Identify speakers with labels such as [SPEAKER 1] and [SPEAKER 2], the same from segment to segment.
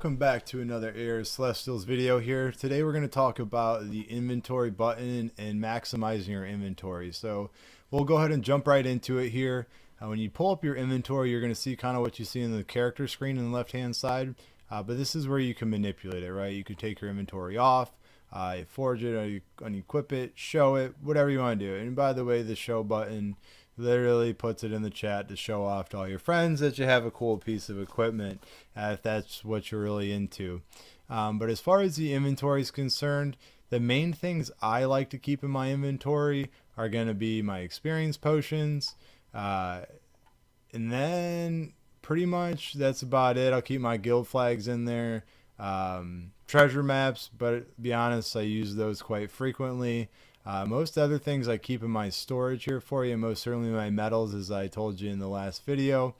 [SPEAKER 1] welcome back to another Air Celestials video here. Today we're going to talk about the inventory button and maximizing your inventory. So we'll go ahead and jump right into it here. When you pull up your inventory, you're going to see kind of what you see in the character screen on the left hand side. But this is where you can manipulate it, right? You can take your inventory off, forge it, or unequip it, show it, whatever you want to do. And by the way, the show button literally puts it in the chat to show off to all your friends that you have a cool piece of equipment, if that's what you're really into. But as far as the inventory is concerned, the main things I like to keep in my inventory are going to be my experience potions, and then pretty much that's about it. I'll keep my guild flags in there, treasure maps, but to be honest, I use those quite frequently. Most other things I keep in my storage here for you, most certainly my metals, as I told you in the last video.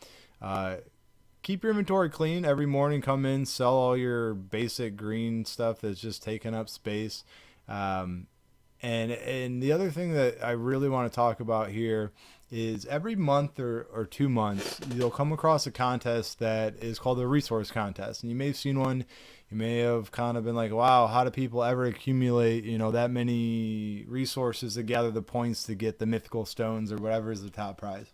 [SPEAKER 1] Keep your inventory clean every morning. Come in, sell all your basic green stuff that's just taking up space. And the other thing that I really want to talk about here is every month or 2 months, you'll come across a contest that is called a resource contest. And you may have seen one. You may have kind of been like, wow, how do people ever accumulate, that many resources to gather the points to get the mythical stones or whatever is the top prize?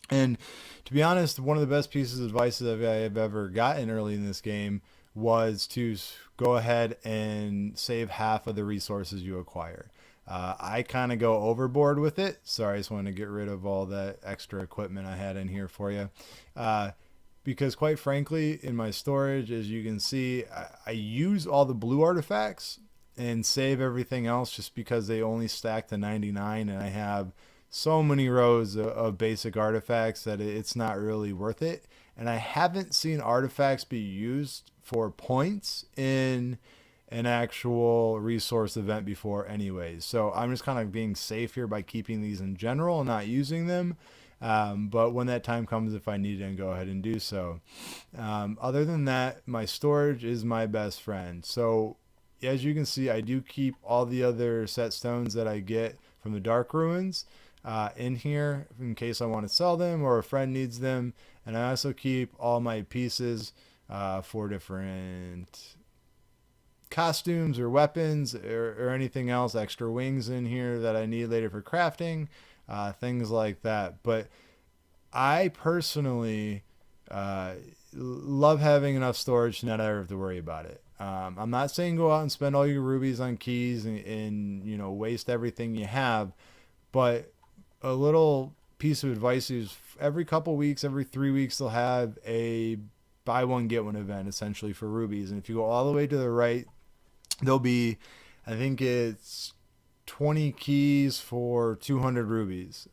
[SPEAKER 1] And to be honest, one of the best pieces of advice that I've ever gotten early in this game was to go ahead and save half of the resources you acquire. I kind of go overboard with it. Sorry, I just wanted to get rid of all that extra equipment I had in here for you. Because quite frankly, in my storage, as you can see, I use all the blue artifacts and save everything else just because they only stack to 99, and I have so many rows of basic artifacts that it's not really worth it. And I haven't seen artifacts be used for points in an actual resource event before anyways. So I'm just kind of being safe here by keeping these in general and not using them. But when that time comes, if I need it, go ahead and do so. Other than that, my storage is my best friend. So as you can see, I do keep all the other set stones that I get from the Dark Ruins in here in case I want to sell them or a friend needs them. And I also keep all my pieces for different costumes or weapons or anything else, extra wings in here that I need later for crafting. Things like that. But I personally love having enough storage to not ever have to worry about it. I'm not saying go out and spend all your rubies on keys and waste everything you have, but a little piece of advice is every couple weeks, every 3 weeks, they'll have a buy one get one event essentially for rubies. And if you go all the way to the right, there'll be, I think it's 20 keys for 200 rubies.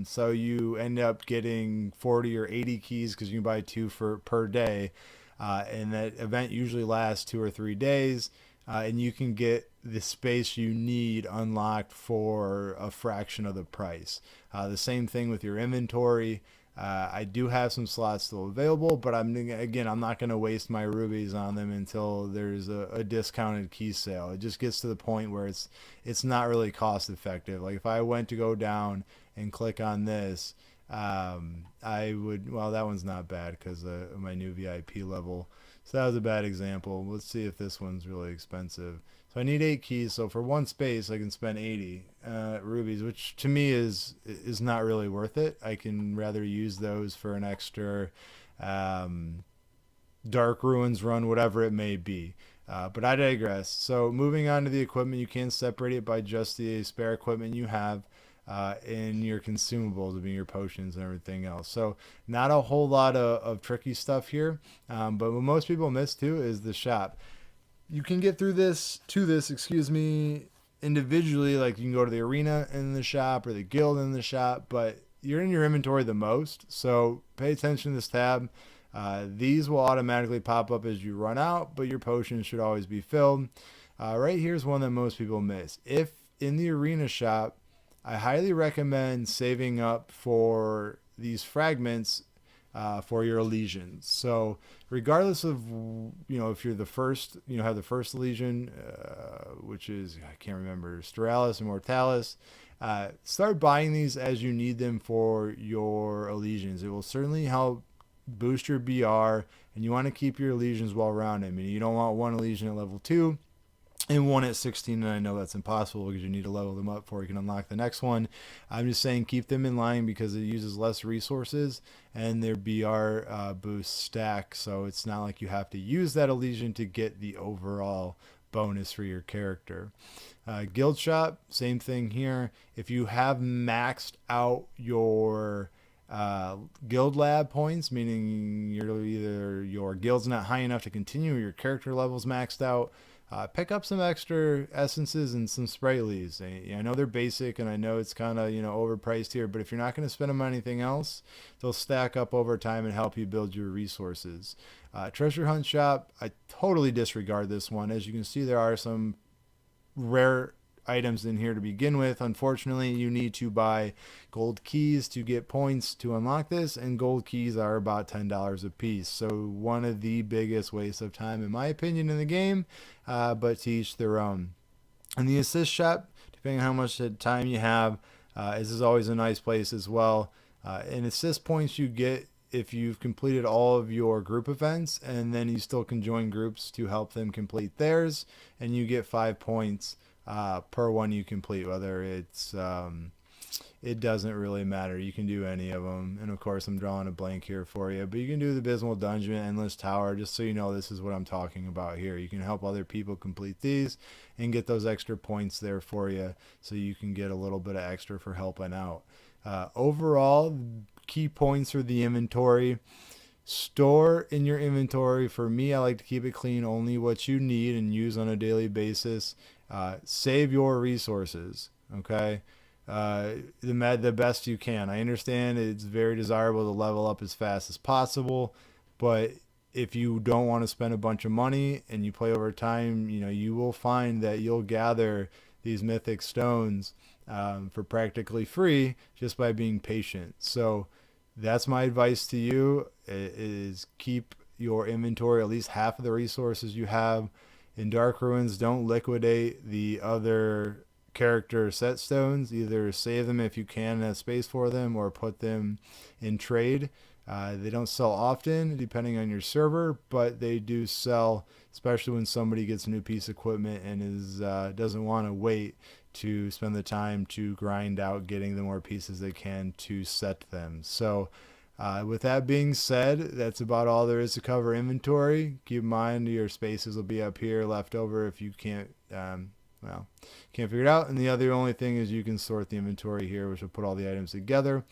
[SPEAKER 1] So you end up getting 40 or 80 keys because you can buy two per day. And that event usually lasts 2 or 3 days. And you can get the space you need unlocked for a fraction of the price. The same thing with your inventory. I do have some slots still available, but I'm not going to waste my rubies on them until there's a discounted key sale. It just gets to the point where it's not really cost effective. Like if I went to go down and click on this, I would, well, that one's not bad because of my new VIP level. So that was a bad example. Let's see if this one's really expensive. So I need 8 keys. So for one space, I can spend 80 rubies, which to me is not really worth it. I can rather use those for an extra Dark Ruins run, whatever it may be. But I digress. So moving on to the equipment, you can separate it by just the spare equipment you have in your consumables, I mean your potions and everything else. So not a whole lot of tricky stuff here. But what most people miss too is the shop. You can get through this individually, like you can go to the arena in the shop or the guild in the shop, but you're in your inventory the most, so pay attention to this tab. These will automatically pop up as you run out, but your potions should always be filled. Right here's one that most people miss. If in the arena shop, I highly recommend saving up for these fragments for your legions. So regardless of if you're the first, have the first legion, which is, I can't remember, Stellaris, Immortalis, start buying these as you need them for your legions. It will certainly help boost your BR, and and you want to keep your legions well rounded. I mean, you don't want one legion at level 2 and one at 16, and I know that's impossible because you need to level them up before you can unlock the next one. I'm just saying keep them in line because it uses less resources and their BR boost stack, so it's not like you have to use that legion to get the overall bonus for your character. Guild shop, same thing here. If you have maxed out your guild lab points, meaning either your guild's not high enough to continue or your character level's maxed out, pick up some extra essences and some sprightlies. I know they're basic and I know it's kind of overpriced here, but if you're not going to spend them on anything else, they'll stack up over time and help you build your resources. Treasure hunt shop, I totally disregard this one. As you can see, there are some rare items in here to begin with. Unfortunately, you need to buy gold keys to get points to unlock this, and gold keys are about $10 a piece. So one of the biggest wastes of time in my opinion in the game, but to each their own. And the assist shop, depending on how much time you have, this is always a nice place as well. And assist points you get if you've completed all of your group events, and then you still can join groups to help them complete theirs, and you get 5 points per one you complete, whether it's it doesn't really matter. You can do any of them, and of course I'm drawing a blank here for you, but you can do the Abysmal Dungeon, Endless Tower, just so you know this is what I'm talking about here. You can help other people complete these and get those extra points there for you, so you can get a little bit of extra for helping out. Overall, key points for the inventory: store in your inventory. For me, I like to keep it clean, only what you need and use on a daily basis. Save your resources, okay? The best you can. I understand it's very desirable to level up as fast as possible, but if you don't want to spend a bunch of money and you play over time, you will find that you'll gather these mythic stones for practically free just by being patient. So that's my advice to you, is keep your inventory at least half of the resources you have. In Dark Ruins, don't liquidate the other character set stones. Either save them if you can, have space for them, or put them in trade. They don't sell often depending on your server, but they do sell, especially when somebody gets a new piece of equipment and doesn't want to wait to spend the time to grind out getting the more pieces they can to set them. So with that being said, that's about all there is to cover inventory. Keep in mind your spaces will be up here left over if you can't figure it out. And the only thing is you can sort the inventory here, which will put all the items together.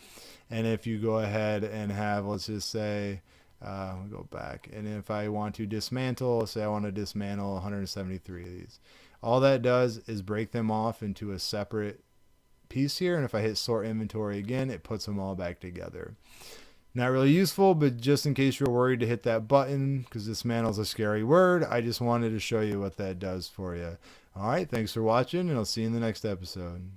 [SPEAKER 1] And if you go ahead and have, let's just say, we'll go back, and if I want to dismantle, say I want to dismantle 173 of these, all that does is break them off into a separate piece here, and if I hit sort inventory again, it puts them all back together. Not really useful, but just in case you're worried to hit that button, because dismantle is a scary word, I just wanted to show you what that does for you. Alright, thanks for watching, and I'll see you in the next episode.